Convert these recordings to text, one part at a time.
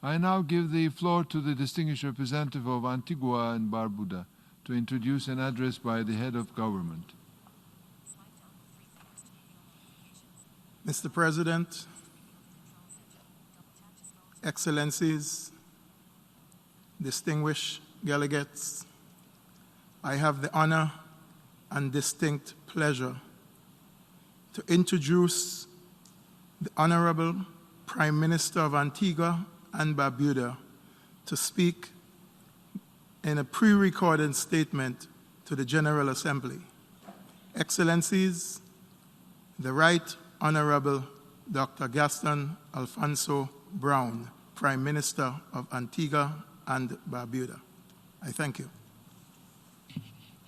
I now give the floor to the distinguished representative of Antigua and Barbuda to introduce an address by the head of government. Mr. President, Excellencies, distinguished delegates, I have the honor and distinct pleasure to introduce the Honorable Prime Minister of Antigua and Barbuda to speak in a pre-recorded statement to the General Assembly. Excellencies, the Right Honorable Dr. Gaston Alphonso Browne, Prime Minister of Antigua and Barbuda. I thank you.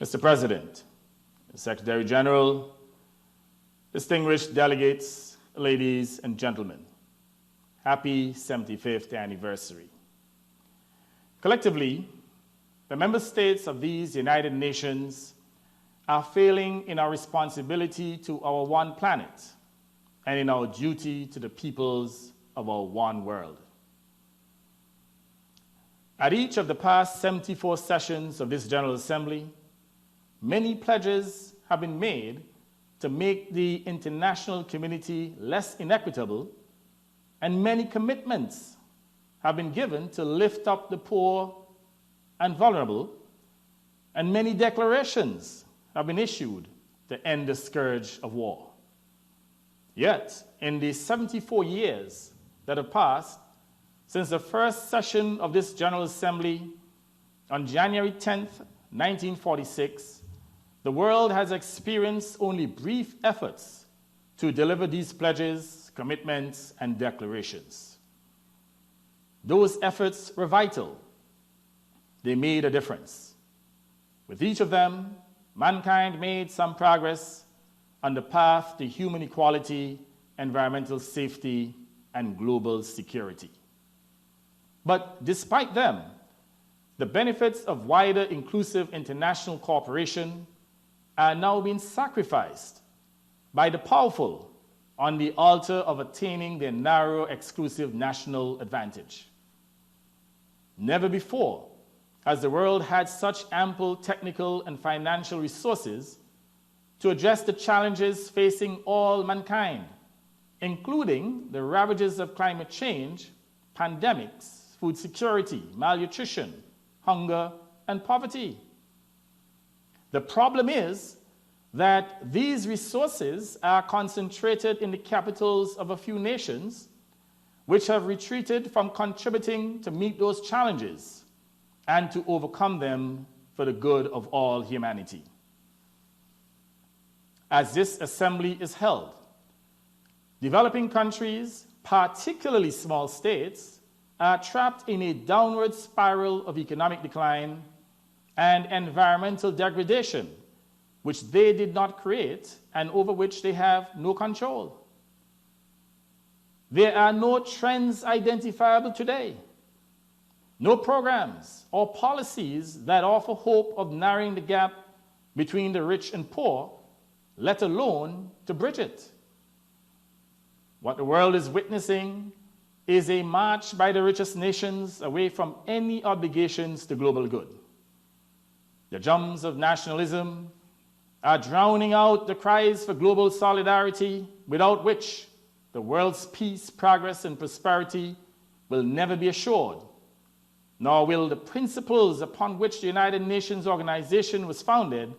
Mr. President, Secretary General, distinguished delegates, ladies and gentlemen, happy 75th anniversary. Collectively, the member states of these United Nations are failing in our responsibility to our one planet and in our duty to the peoples of our one world. At each of the past 74 sessions of this General Assembly, many pledges have been made to make the international community less inequitable, and many commitments have been given to lift up the poor and vulnerable, and many declarations have been issued to end the scourge of war. Yet, in the 74 years that have passed since the first session of this General Assembly on January 10th, 1946, the world has experienced only brief efforts to deliver these pledges, commitments, and declarations. Those efforts were vital. They made a difference. With each of them, mankind made some progress on the path to human equality, environmental safety, and global security. But despite them, the benefits of wider inclusive international cooperation are now being sacrificed by the powerful on the altar of attaining their narrow, exclusive national advantage. Never before has the world had such ample technical and financial resources to address the challenges facing all mankind, including the ravages of climate change, pandemics, food security, malnutrition, hunger, and poverty. The problem is that these resources are concentrated in the capitals of a few nations, which have retreated from contributing to meet those challenges and to overcome them for the good of all humanity. As this assembly is held, developing countries, particularly small states, are trapped in a downward spiral of economic decline and environmental degradation, which they did not create and over which they have no control. There are no trends identifiable today, no programs or policies that offer hope of narrowing the gap between the rich and poor, let alone to bridge it. What the world is witnessing is a march by the richest nations away from any obligations to global good. The drums of nationalism are drowning out the cries for global solidarity, without which the world's peace, progress, and prosperity will never be assured, nor will the principles upon which the United Nations organization was founded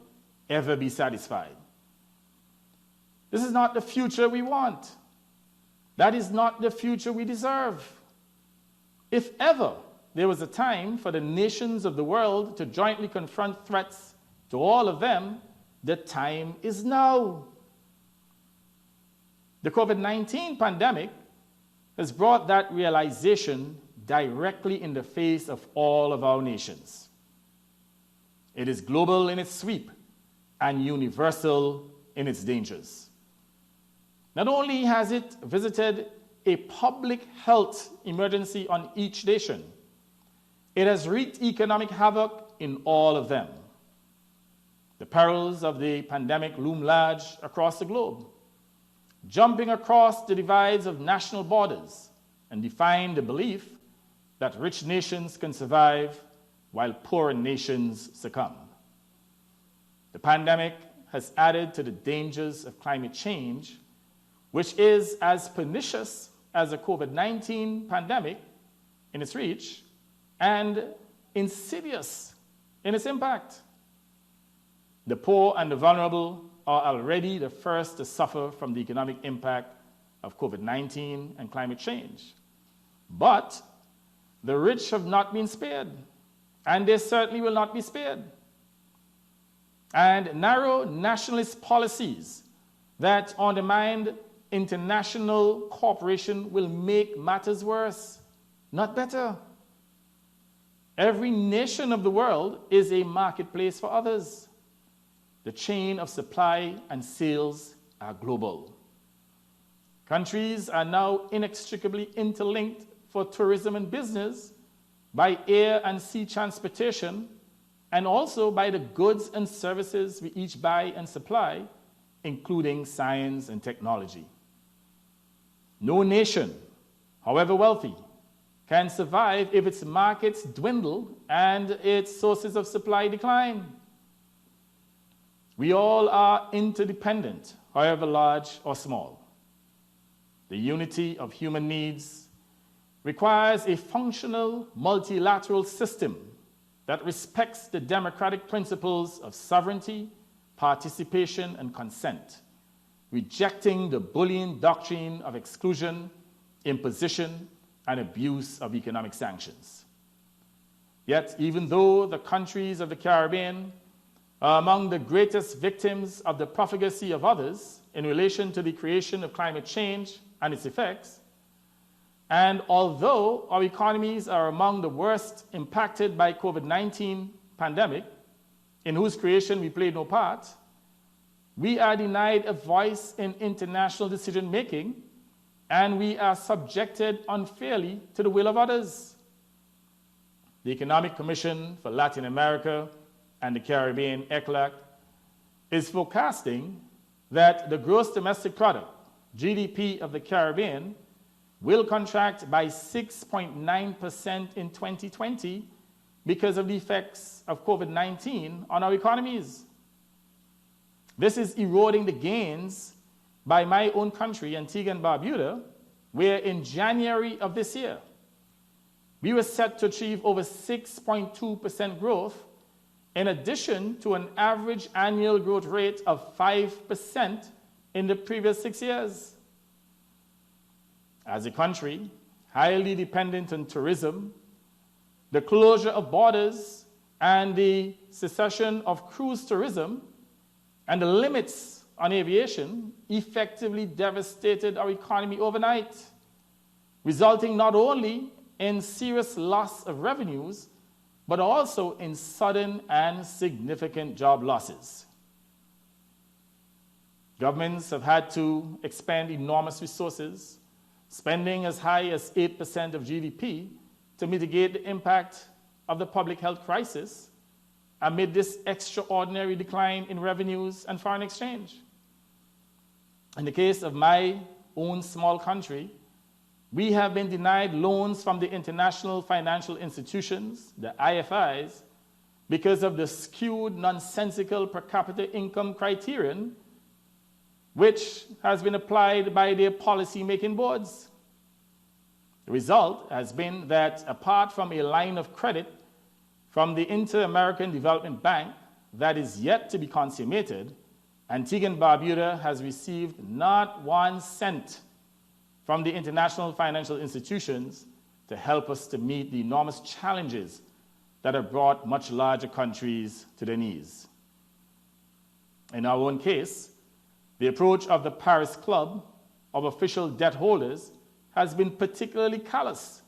ever be satisfied. This is not the future we want. That is not the future we deserve. If ever there was a time for the nations of the world to jointly confront threats to all of them, the time is now. The COVID-19 pandemic has brought that realization directly in the face of all of our nations. It is global in its sweep and universal in its dangers. Not only has it visited a public health emergency on each nation, it has wreaked economic havoc in all of them. The perils of the pandemic loom large across the globe, jumping across the divides of national borders and defying the belief that rich nations can survive while poor nations succumb. The pandemic has added to the dangers of climate change, which is as pernicious as the COVID-19 pandemic in its reach and insidious in its impact. The poor and the vulnerable are already the first to suffer from the economic impact of COVID-19 and climate change. But the rich have not been spared, and they certainly will not be spared. And narrow nationalist policies that undermine international cooperation will make matters worse, not better. Every nation of the world is a marketplace for others. The chain of supply and sales are global. Countries are now inextricably interlinked for tourism and business by air and sea transportation, and also by the goods and services we each buy and supply, including science and technology. No nation, however wealthy, can survive if its markets dwindle and its sources of supply decline. We all are interdependent, however large or small. The unity of human needs requires a functional multilateral system that respects the democratic principles of sovereignty, participation, and consent, rejecting the bullying doctrine of exclusion, imposition, and abuse of economic sanctions. Yet, even though the countries of the Caribbean are among the greatest victims of the profligacy of others in relation to the creation of climate change and its effects, and although our economies are among the worst impacted by COVID-19 pandemic, in whose creation we played no part, we are denied a voice in international decision-making, and we are subjected unfairly to the will of others. The Economic Commission for Latin America and the Caribbean, ECLAC, is forecasting that the gross domestic product, GDP of the Caribbean, will contract by 6.9% in 2020 because of the effects of COVID-19 on our economies. This is eroding the gains by my own country, Antigua and Barbuda, where in January of this year, we were set to achieve over 6.2% growth, in addition to an average annual growth rate of 5% in the previous 6 years. As a country highly dependent on tourism, the closure of borders and the cessation of cruise tourism and the limits on aviation effectively devastated our economy overnight, resulting not only in serious loss of revenues, but also in sudden and significant job losses. Governments have had to expend enormous resources, spending as high as 8% of GDP to mitigate the impact of the public health crisis amid this extraordinary decline in revenues and foreign exchange. In the case of my own small country, we have been denied loans from the international financial institutions, the IFIs, because of the skewed, nonsensical per capita income criterion which has been applied by their policy-making boards. The result has been that apart from a line of credit from the Inter-American Development Bank that is yet to be consummated, Antigua and Barbuda has received not 1 cent from the international financial institutions to help us to meet the enormous challenges that have brought much larger countries to their knees. In our own case, the approach of the Paris Club of official debt holders has been particularly callous,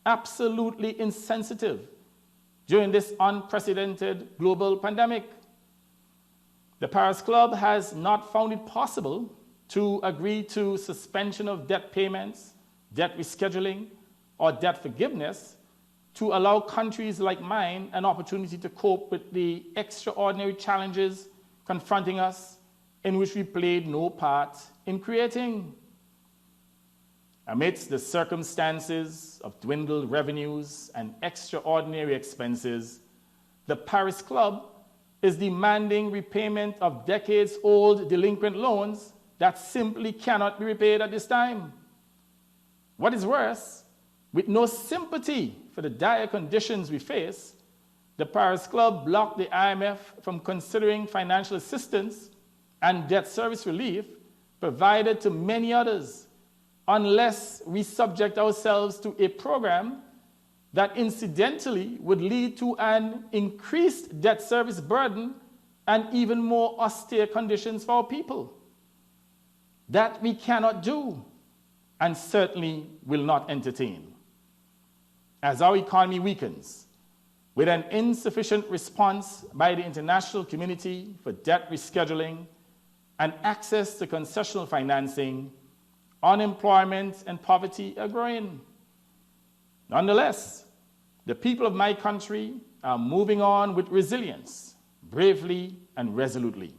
absolutely insensitive during this unprecedented global pandemic. The Paris Club has not found it possible to agree to suspension of debt payments, debt rescheduling, or debt forgiveness to allow countries like mine an opportunity to cope with the extraordinary challenges confronting us, in which we played no part in creating. Amidst the circumstances of dwindled revenues and extraordinary expenses, the Paris Club is demanding repayment of decades-old delinquent loans that simply cannot be repaid at this time. What is worse, with no sympathy for the dire conditions we face, the Paris Club blocked the IMF from considering financial assistance and debt service relief provided to many others, unless we subject ourselves to a program that incidentally would lead to an increased debt service burden and even more austere conditions for our people. That we cannot do, and certainly will not entertain. As our economy weakens, with an insufficient response by the international community for debt rescheduling and access to concessional financing, unemployment and poverty are growing. Nonetheless, the people of my country are moving on with resilience, bravely and resolutely.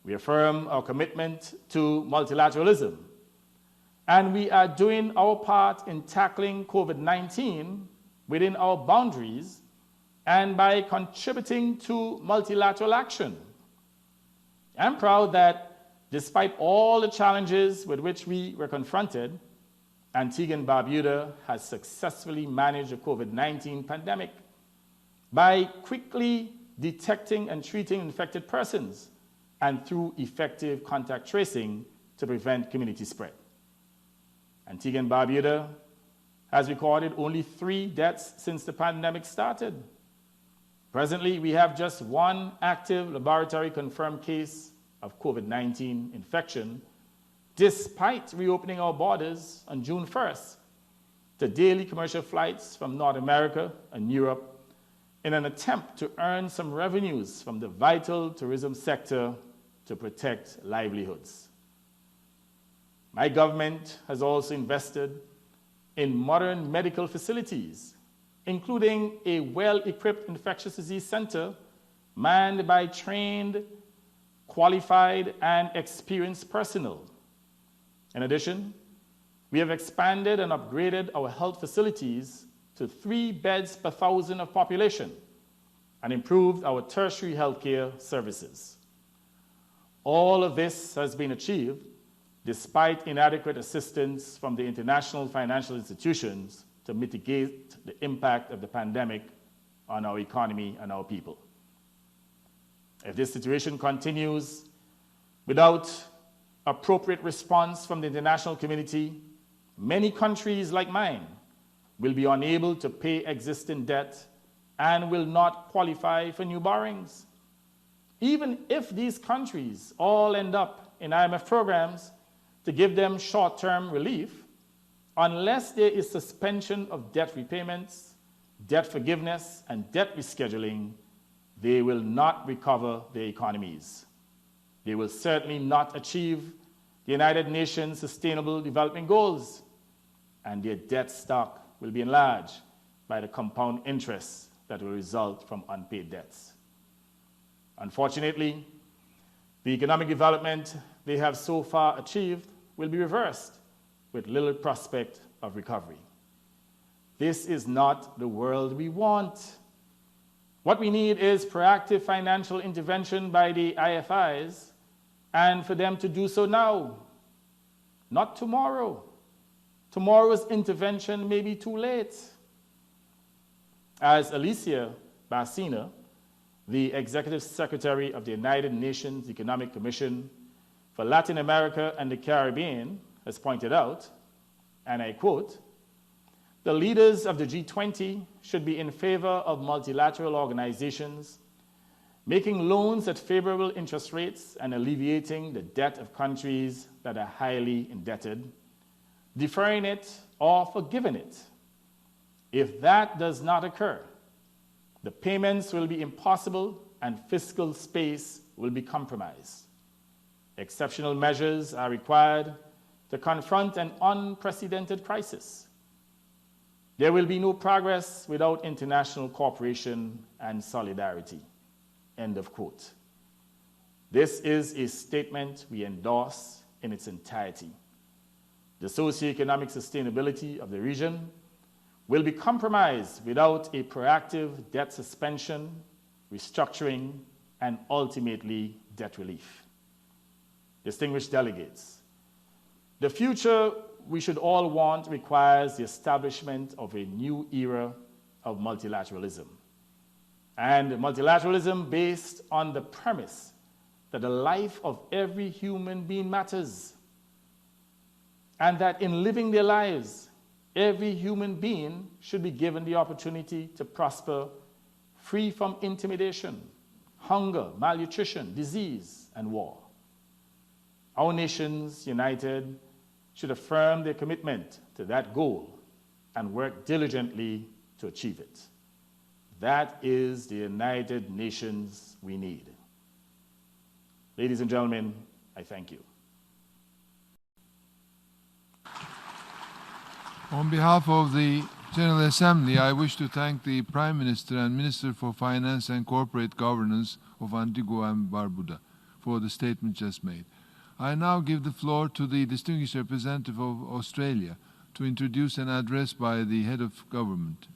We affirm our commitment to multilateralism, and we are doing our part in tackling COVID-19 within our boundaries and by contributing to multilateral action. I'm proud that despite all the challenges with which we were confronted, Antigua and Barbuda has successfully managed the COVID-19 pandemic by quickly detecting and treating infected persons and through effective contact tracing to prevent community spread. Antigua and Barbuda has recorded only 3 deaths since the pandemic started. Presently, we have just 1 active laboratory-confirmed case of COVID-19 infection, despite reopening our borders on June 1st to daily commercial flights from North America and Europe in an attempt to earn some revenues from the vital tourism sector to protect livelihoods. My government has also invested in modern medical facilities, including a well-equipped infectious disease center manned by trained, qualified, and experienced personnel. In addition, we have expanded and upgraded our health facilities to 3 beds per 1,000 of population and improved our tertiary healthcare services. All of this has been achieved despite inadequate assistance from the international financial institutions to mitigate the impact of the pandemic on our economy and our people. If this situation continues without appropriate response from the international community, many countries like mine will be unable to pay existing debt and will not qualify for new borrowings. Even if these countries all end up in IMF programs to give them short-term relief, unless there is suspension of debt repayments, debt forgiveness, and debt rescheduling, they will not recover their economies. They will certainly not achieve the United Nations Sustainable Development Goals, and their debt stock will be enlarged by the compound interest that will result from unpaid debts. Unfortunately, the economic development they have so far achieved will be reversed with little prospect of recovery. This is not the world we want. What we need is proactive financial intervention by the IFIs, and for them to do so now, not tomorrow. Tomorrow's intervention may be too late. As Alicia Bacina, the Executive Secretary of the United Nations Economic Commission for Latin America and the Caribbean, has pointed out, and I quote, "The leaders of the G20 should be in favor of multilateral organizations, making loans at favorable interest rates and alleviating the debt of countries that are highly indebted, deferring it or forgiving it. If that does not occur, the payments will be impossible and fiscal space will be compromised. Exceptional measures are required to confront an unprecedented crisis. There will be no progress without international cooperation and solidarity." End of quote. This is a statement we endorse in its entirety. the socioeconomic sustainability of the region will be compromised without a proactive debt suspension, restructuring, and ultimately debt relief. Distinguished delegates, the future we should all want requires the establishment of a new era of multilateralism. And multilateralism based on the premise that the life of every human being matters, and that in living their lives, every human being should be given the opportunity to prosper free from intimidation, hunger, malnutrition, disease, and war. Our nations united should affirm their commitment to that goal and work diligently to achieve it. That is the United Nations we need. Ladies and gentlemen, I thank you. On behalf of the General Assembly, I wish to thank the Prime Minister and Minister for Finance and Corporate Governance of Antigua and Barbuda for the statement just made. I now give the floor to the distinguished representative of Australia to introduce an address by the head of government.